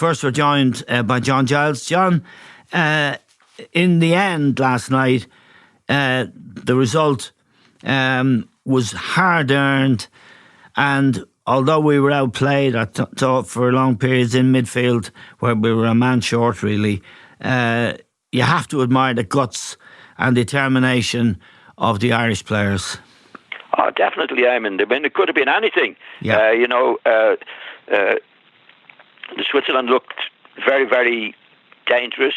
First, we're joined by John Giles. John, in the end last night, the result was hard-earned, and although we were outplayed, I thought, for long periods in midfield, where we were a man short, really, you have to admire the guts and determination of the Irish players. Oh, definitely, Eamon. I mean, it could have been anything. Yeah. The Switzerland looked very, very dangerous.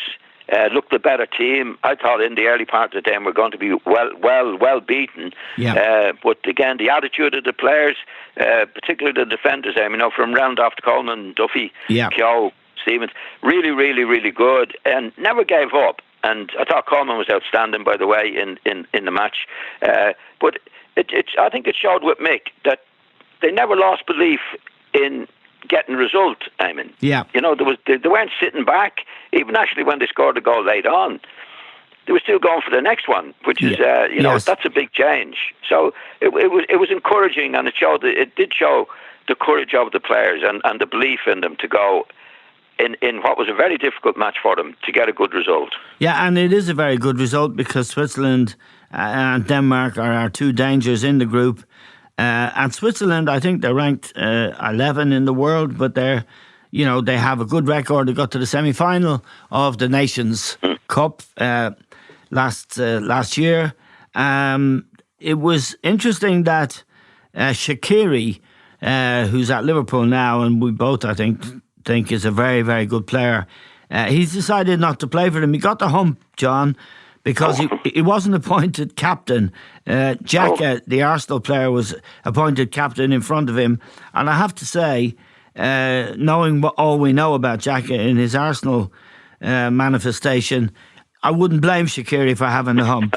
Looked the better team. I thought in the early part of the game we're going to be well beaten. Yeah. But again, the attitude of the players, particularly the defenders, from Randolph to Coleman, Duffy, Keogh, Stevens, really, really, really good, and never gave up. And I thought Coleman was outstanding, by the way, in the match. But I think it showed with Mick that they never lost belief in getting a result, Eamon. Yeah. They weren't sitting back, even actually when they scored the goal late on. They were still going for the next one, which is, Yes. that's a big change. So it was encouraging, and it did show the courage of the players and the belief in them to go in what was a very difficult match for them to get a good result. Yeah, and it is a very good result because Switzerland and Denmark are our two dangers in the group. And Switzerland, I think they're ranked 11 in the world, but they have a good record. They got to the semi-final of the Nations Cup last year. It was interesting that Shaqiri, who's at Liverpool now, and we both, I think is a very, very good player, he's decided not to play for them. He got the hump, John, because he wasn't appointed captain. Xhaka, the Arsenal player, was appointed captain in front of him. And I have to say, knowing all we know about Xhaka in his Arsenal manifestation, I wouldn't blame Shaqiri for having the hump.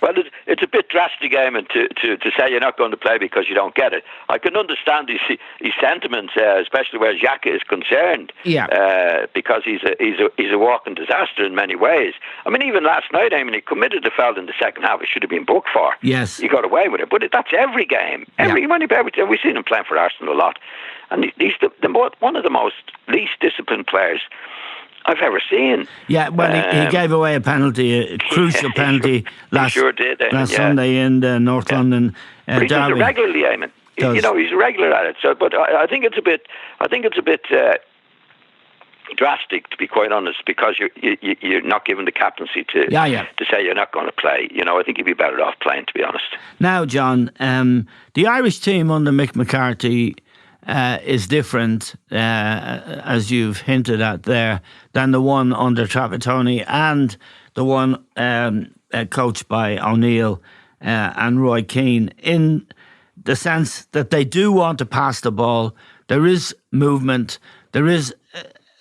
Well, it's a bit drastic, Eamon, to say you're not going to play because you don't get it. I can understand his sentiments, especially where Xhaka is concerned. Yeah. Because he's a walking disaster in many ways. I mean, even last night, Eamon, he committed the foul in the second half. It should have been booked for. Yes. He got away with it, but that's every game. We've seen him playing for Arsenal a lot, and he's one of the most least disciplined players I've ever seen. Yeah, well, he gave away a penalty, a crucial penalty last Sunday in the North London but he does derby. it regularly, Eamon. He's a regular at it. So, but I think it's a bit drastic, to be quite honest, because you're not given the captaincy to say you're not going to play. I think you'd be better off playing, to be honest. Now, John, the Irish team under Mick McCarthy is different, as you've hinted at there, than the one under Trapattoni and the one coached by O'Neill and Roy Keane, in the sense that they do want to pass the ball. There is movement. There is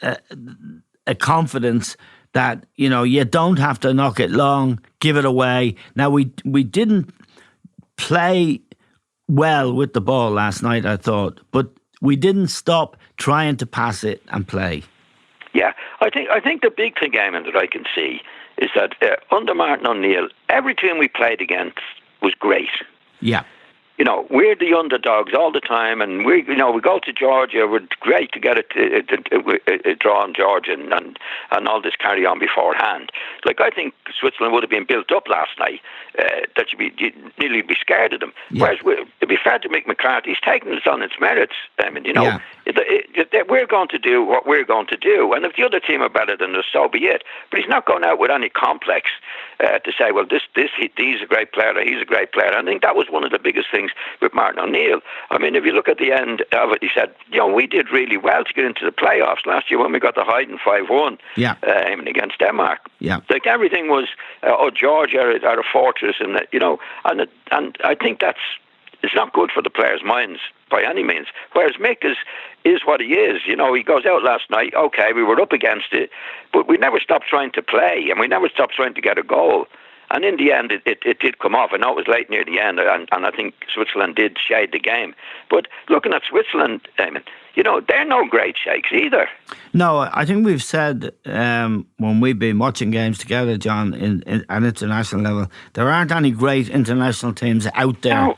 a confidence that, you don't have to knock it long, give it away. Now, we didn't play well with the ball last night, I thought, but we didn't stop trying to pass it and play. Yeah, I think the big thing, Eamon, that I can see is that under Martin O'Neill, every team we played against was great. Yeah. We're the underdogs all the time, and we go to Georgia. We're great to get a draw on Georgia and all this carry on beforehand. Like, I think Switzerland would have been built up last night that you'd nearly be scared of them. Yeah. Whereas it'd be fair to Mick McCarthy. He's taken this on its merits. I mean, we're going to do what we're going to do, and if the other team are better than us, so be it. But he's not going out with any complex to say, well, he's a great player, or he's a great player. I think that was one of the biggest things with Martin O'Neill. I mean, if you look at the end of it, he said, we did really well to get into the playoffs last year when we got the hiding 5-1 against Denmark. Yeah. Like, everything was, Georgia are a fortress, and and I think it's not good for the players' minds by any means. Whereas Mick is what he is. He goes out last night, okay, we were up against it, but we never stopped trying to play, and we never stopped trying to get a goal. And in the end, it did come off. I know it was late near the end, and I think Switzerland did shade the game. But looking at Switzerland, Eamon, they're no great shakes either. No, I think we've said when we've been watching games together, John, at international level, there aren't any great international teams out there. No.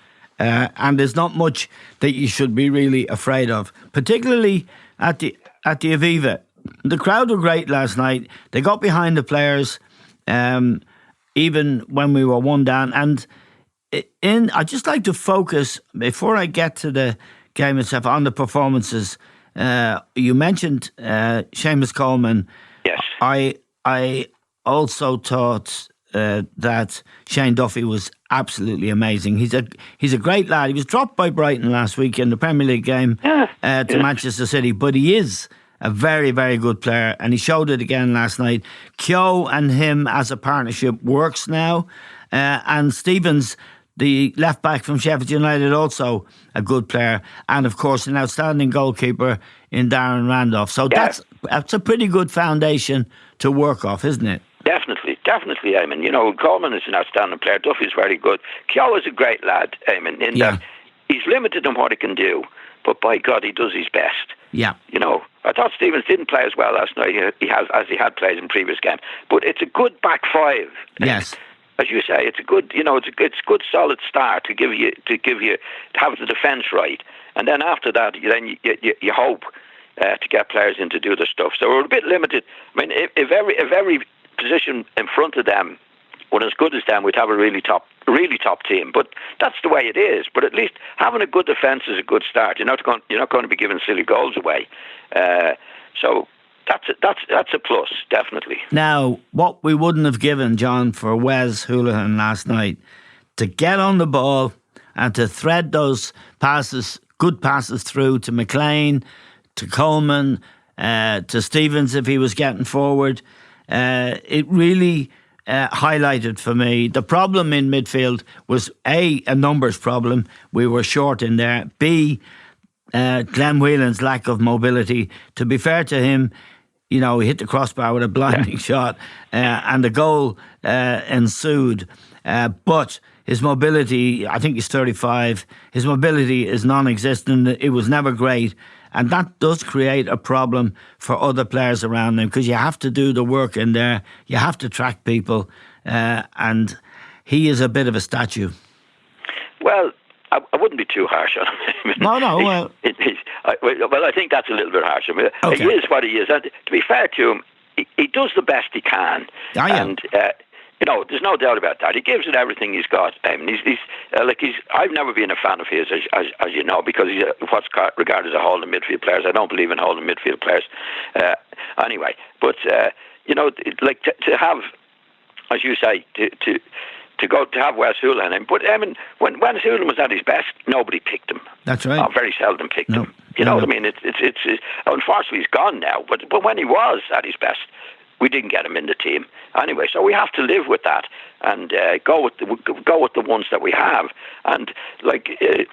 And there's not much that you should be really afraid of, particularly at the Aviva. the crowd were great last night. They got behind the players, even when we were one down. And I'd just like to focus, before I get to the game itself, on the performances. You mentioned Seamus Coleman. Yes. I also thought that Shane Duffy was absolutely amazing. He's a great lad. He was dropped by Brighton last week in the Premier League game to Manchester City, but he is a very, very good player, and he showed it again last night. Keogh and him as a partnership works now, and Stevens, the left back from Sheffield United, also a good player, and of course an outstanding goalkeeper in Darren Randolph. So that's a pretty good foundation to work off, isn't it? Definitely, Eamon. You know, Coleman is an outstanding player. Duffy's very good. Keogh is a great lad, Eamon, in that he's limited in what he can do, but by God, he does his best. Yeah. You know, I thought Stevens didn't play as well last night as he had played in previous games, but it's a good back five. Yes. As you say, it's a good, it's a good solid start to have the defence right, and then after that, you hope to get players in to do the stuff. So we're a bit limited. I mean, if every position in front of them were as good as them, we'd have a really top team. But that's the way it is. But at least having a good defence is a good start. You're not going to be giving silly goals away. So that's a plus, definitely. Now, what we wouldn't have given, John, for Wes Hoolahan last night, to get on the ball and to thread those passes, good passes through to McLean, to Coleman, to Stevens if he was getting forward. It really highlighted for me the problem in midfield was A, a numbers problem. We were short in there. B, Glenn Whelan's lack of mobility. To be fair to him, he hit the crossbar with a blinding shot, and the goal ensued. But his mobility, I think he's 35, his mobility is non-existent. It was never great. And that does create a problem for other players around him, because you have to do the work in there. You have to track people. And he is a bit of a statue. Well, I wouldn't be too harsh on him. No. Well, I think that's a little bit harsh. I mean, okay. He is what he is. And to be fair to him, he does the best he can. And there's no doubt about that. He gives it everything he's got. I've never been a fan of his, as you know, because he's what's regarded as a holding midfield player. I don't believe in holding midfield players. Anyway, but to have, as you say, to have Wes Hoolahan in. But when Wes Hoolahan was at his best, nobody picked him. That's right. Very seldom picked him. You know what I mean? It's unfortunately he's gone now. But when he was at his best, we didn't get him in the team anyway. So we have to live with that and go with the ones that we have. And if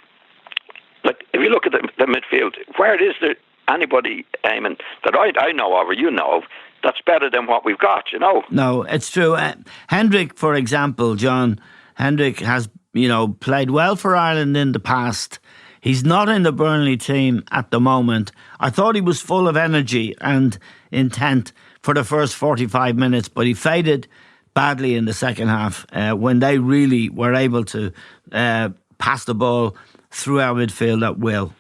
you look at the midfield, where is there anybody, Eamon, that I know of or you know of, that's better than what we've got, No, it's true. Hendrick, for example, John, Hendrick has, played well for Ireland in the past. He's not in the Burnley team at the moment. I thought he was full of energy and intent for the first 45 minutes, but he faded badly in the second half when they really were able to pass the ball through our midfield at will.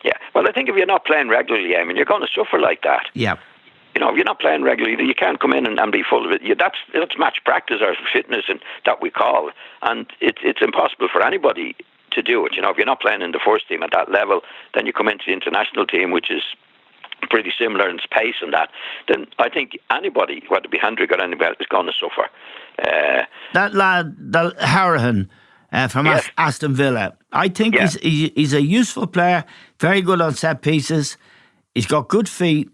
Yeah, well, I think if you're not playing regularly, you're going to suffer like that. Yeah. If you're not playing regularly, you can't come in and be full of it. That's match practice or fitness, and that we call, and it's impossible for anybody to do it. If you're not playing in the first team at that level, then you come into the international team, which is pretty similar in pace and that, then I think anybody, whether it be Hendrick or anybody, is going to suffer. That lad, Hourahan, from Aston Villa, I think he's a useful player, very good on set pieces. He's got good feet,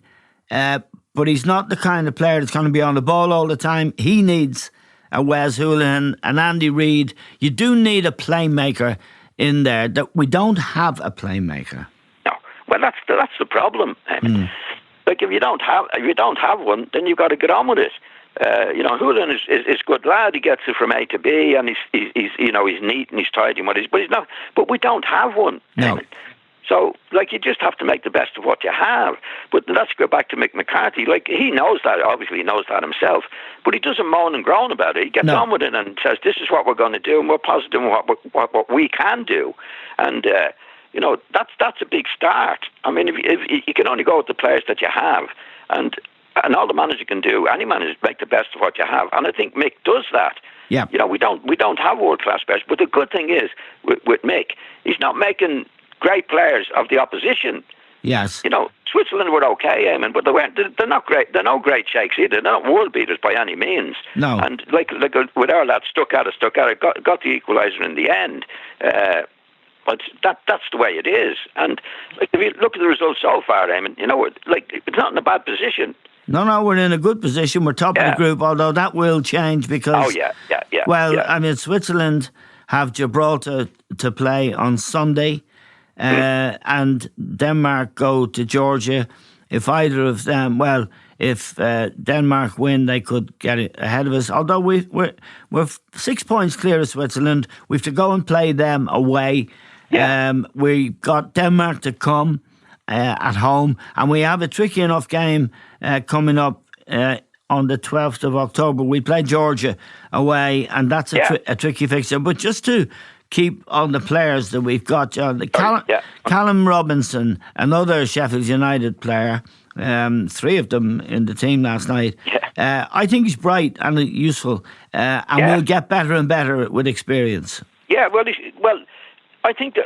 but he's not the kind of player that's going to be on the ball all the time. He needs a Wes Hoolahan, an Andy Reid. You do need a playmaker in there. That we don't have a playmaker. Well, that's the problem. Like if you don't have one, then you've got to get on with it. Hoolahan is a good lad. He gets it from A to B, and he's neat and he's tidy, but he's not. But we don't have one. No. So, you just have to make the best of what you have. But let's go back to Mick McCarthy. He knows that. Obviously, he knows that himself. But he doesn't moan and groan about it. He gets on with it and says, "This is what we're going to do, and we're positive in what we can do." And that's a big start. I mean, if you can only go with the players that you have, And all the manager can do, any manager, is make the best of what you have. And I think Mick does that. Yeah. You know, we don't have world-class players. But the good thing is, with Mick, he's not making great players of the opposition. Yes. You know, Switzerland were okay, Eamon, but they're not great. They're no great shakes either. They're not world beaters by any means. No. And like with our lads, stuck at it, got the equaliser in the end. But that's the way it is. And like, if you look at the results so far, Eamon, you know, like, it's not in a bad position. No, we're in a good position. We're top of the group, although that will change because... Oh, yeah. Well, I mean, Switzerland have Gibraltar to play on Sunday. And Denmark go to Georgia. If either of them, if Denmark win, they could get ahead of us. Although we're 6 points clear of Switzerland, we have to go and play them away. Yeah. We got Denmark to come at home, and we have a tricky enough game coming up on the 12th of October. We play Georgia away, and that's a tricky fixture. But just to keep on the players that we've got, John. Callum Robinson, another Sheffield United player, 3 of them in the team last night. Yeah. I think he's bright and useful, and will get better and better with experience. Yeah, well, I think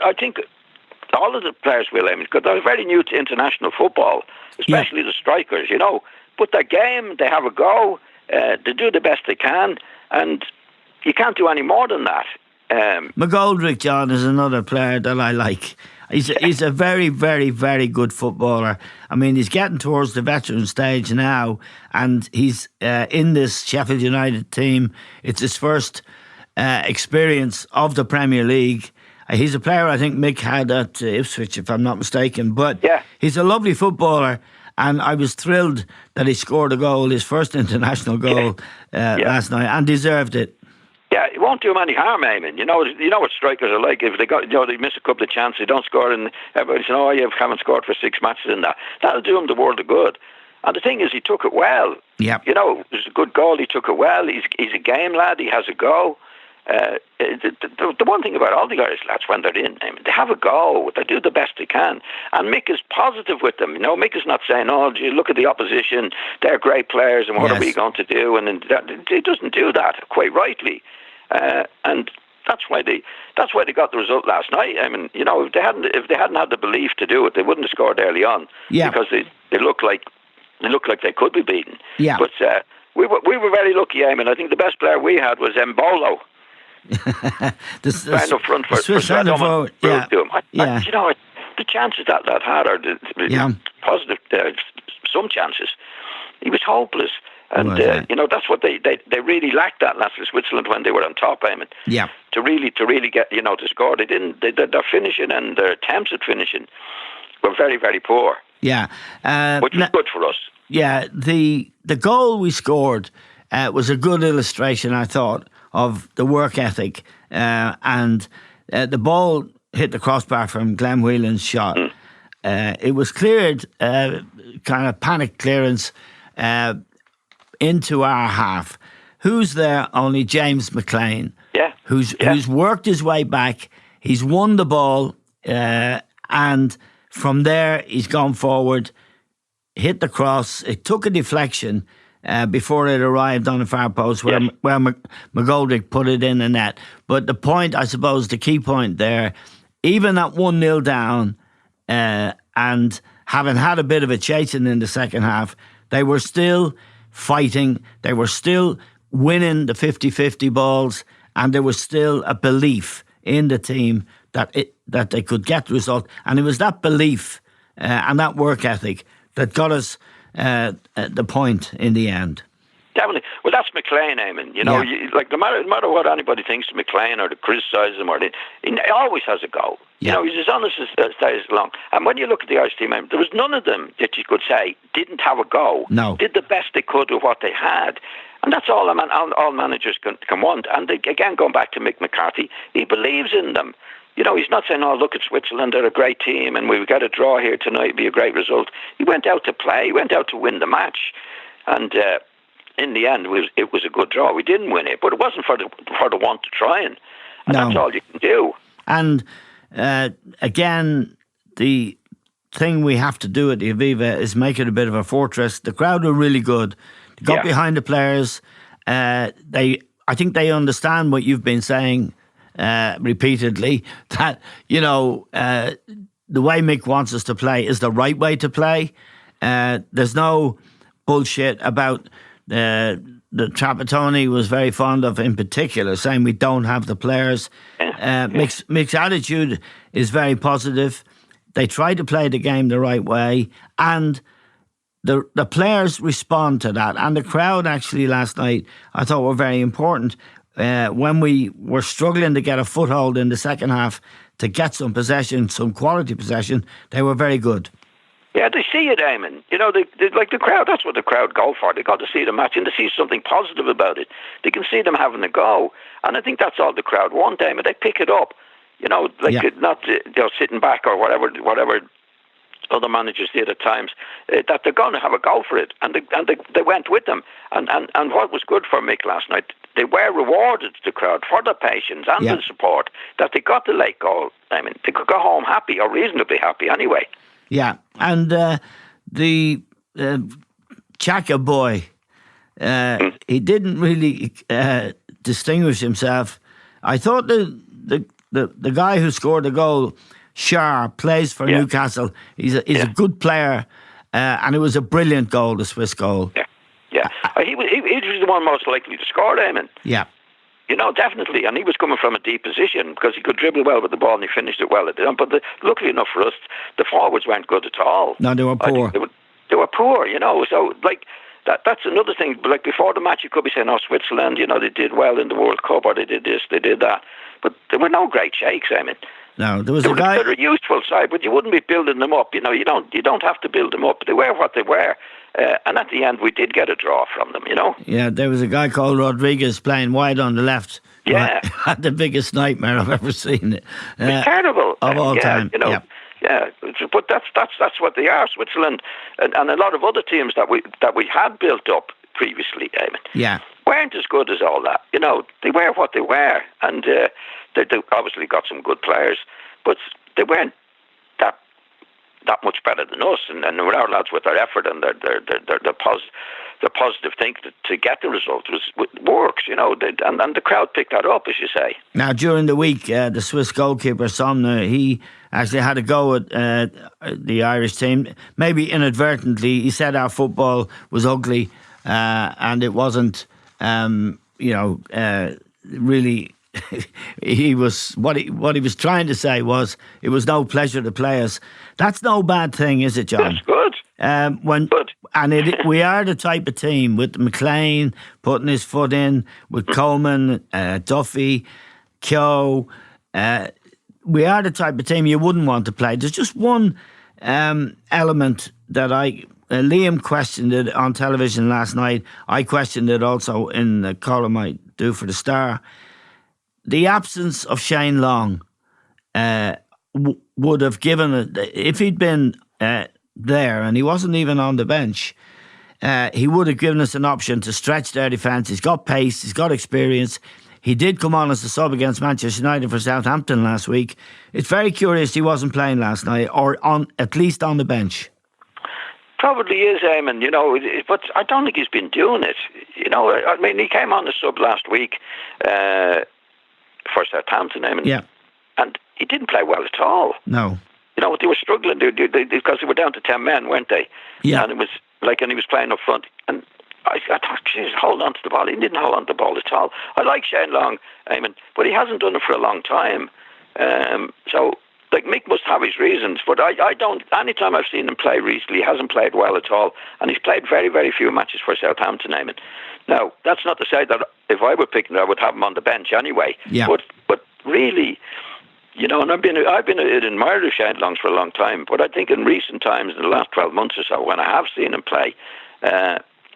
all of the players will, because they're very new to international football, especially the strikers, you know. But their game, they have a go, they do the best they can, and you can't do any more than that. McGoldrick, John, is another player that I like. He's a very, very, very good footballer. I mean, he's getting towards the veteran stage now, and he's in this Sheffield United team. It's his first experience of the Premier League. He's a player I think Mick had at Ipswich, if I'm not mistaken. But he's a lovely footballer, and I was thrilled that he scored a goal, his first international goal last night, and deserved it. Yeah, it won't do him any harm, Eamon. You know what strikers are like. If they miss a couple of chances, they don't score, and everybody's saying, "Oh, you haven't scored for 6 matches," in that'll do him the world of good. And the thing is, he took it well. Yeah, you know, it was a good goal. He took it well. He's a game lad. He has a go. The one thing about all the Irish lads when they're in, I mean, they have a go. They do the best they can. And Mick is positive with them. You know, Mick is not saying, "Oh, gee, look at the opposition. They're great players, and what are we going to do?" And he doesn't do that, quite rightly. And that's why they got the result last night. I mean, you know, if they hadn't had the belief to do it, they wouldn't have scored early on. Yeah. Because they look like they could be beaten. Yeah. But we were very lucky. I mean, I think the best player we had was Mbolo. Right up front for Switzerland. You know, the chances that had are positive. Some chances. He was hopeless. And you know, that's what they really lacked that last of Switzerland when they were on top, Eamon. Yeah. To really get, you know, to score. They didn't. Their finishing and their attempts at finishing were very, very poor. Yeah. Which was good for us. Yeah. The goal we scored was a good illustration, I thought, of the work ethic. And the ball hit the crossbar from Glenn Whelan's shot. It was cleared, kind of panic clearance, into our half. Who's there? Only James McLean. Yeah. Who's worked his way back. He's won the ball, and from there he's gone forward, hit the cross. It took a deflection before it arrived on the far post where McGoldrick put it in the net. But the point, I suppose, the key point there, even at 1-0 down, and having had a bit of a chasing in the second half, they were still fighting, they were still winning the 50-50 balls, and there was still a belief in the team that they could get the result. And it was that belief and that work ethic that got us the point in the end. Definitely. Well, that's McLean, Eamon. You know, like no matter what anybody thinks of McLean or to criticise him, he always has a go. You know, he's as honest as stays long. And when you look at the Irish team, there was none of them that you could say didn't have a go. No. Did the best they could with what they had. And that's all managers can want. And again, going back to Mick McCarthy, he believes in them. You know, he's not saying, "Oh, look at Switzerland, they're a great team and we've got a draw here tonight, it'll be a great result." He went out to play, he went out to win the match. And in the end, it was a good draw. We didn't win it, but it wasn't for the want to try and that's all you can do. And again, the thing we have to do at the Aviva is make it a bit of a fortress. The crowd are really good. They got behind the players. I think they understand what you've been saying repeatedly, that, the way Mick wants us to play is the right way to play. There's no bullshit about the Trapattoni was very fond of, in particular, saying we don't have the players. Mick's attitude is very positive. They try to play the game the right way, and the players respond to that. And the crowd actually last night, I thought, were very important. When we were struggling to get a foothold in the second half to get some possession, some quality possession, they were very good. Yeah, they see it, Eamon. They like the crowd. That's what the crowd go for. They got to see the match and to see something positive about it. They can see them having a go, and I think that's all the crowd want, Eamon. They pick it up. Not sitting back or whatever other managers did at times. That they're going to have a go for it, and they went with them. And what was good for Mick last night, they were rewarded, the crowd, for their patience and the support, that they got the late goal. I mean, they could go home happy, or reasonably happy anyway. Yeah, and the Chaka boy, he didn't really distinguish himself. I thought the guy who scored the goal, Shar, plays for Newcastle. He's a good player, and it was a brilliant goal, the Swiss goal. Yeah. He was the one most likely to score, Eamon. Yeah. Definitely. And he was coming from a deep position because he could dribble well with the ball and he finished it well at the end. But luckily enough for us, the forwards weren't good at all. No, they were poor. They were poor, So, that's another thing. Like, before the match, you could be saying, Switzerland, they did well in the World Cup, or they did this, they did that. But there were no great shakes, Eamon. No, there was a guy. They're a useful side, but you wouldn't be building them up. You don't have to build them up. They were what they were, and at the end, we did get a draw from them. Yeah, there was a guy called Rodriguez playing wide on the left. Yeah, had the biggest nightmare I've ever seen. It's terrible of all time. Yeah, but that's what they are, Switzerland, and a lot of other teams that we had built up previously, Eamon. Weren't as good as all that. They were what they were, and they obviously got some good players, but they weren't that much better than us. And our lads, with their effort and their positive thing to get the result works. And the crowd picked that up, as you say. Now, during the week, the Swiss goalkeeper Somner, he actually had a go at the Irish team. Maybe inadvertently, he said our football was ugly, and it wasn't. Really, he was what he was trying to say was it was no pleasure to play us. That's no bad thing, is it, John? That's good. Good. And we are the type of team with McLean putting his foot in, with Coleman, Duffy, Keogh. We are the type of team you wouldn't want to play. There's just one element that Liam questioned it on television last night. I questioned it also in the column I do for the Star. The absence of Shane Long would have given it, if he'd been there and he wasn't even on the bench, he would have given us an option to stretch their defence. He's got pace, he's got experience. He did come on as a sub against Manchester United for Southampton last week. It's very curious he wasn't playing last night, or at least on the bench. Probably is, Eamon, but I don't think he's been doing it. I mean, he came on the sub last week for Southampton, Eamon. Yeah. And he didn't play well at all. No. They were struggling because they were down to 10 men, weren't they? Yeah. And it was and he was playing up front. And I thought, geez, hold on to the ball. He didn't hold on to the ball at all. I like Shane Long, Eamon, but he hasn't done it for a long time. Mick must have his reasons, but I don't. Anytime I've seen him play recently, he hasn't played well at all, and he's played very, very few matches for Southampton, Eamon. Now, that's not to say that if I were picking him, I would have him on the bench anyway. Yeah. But really, and I've been an admirer of Shane Long's for a long time, but I think in recent times, in the last 12 months or so, when I have seen him play,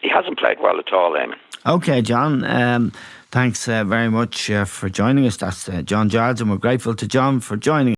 he hasn't played well at all, Eamon. Okay, John. Thanks very much for joining us. That's John Giles, and we're grateful to John for joining us.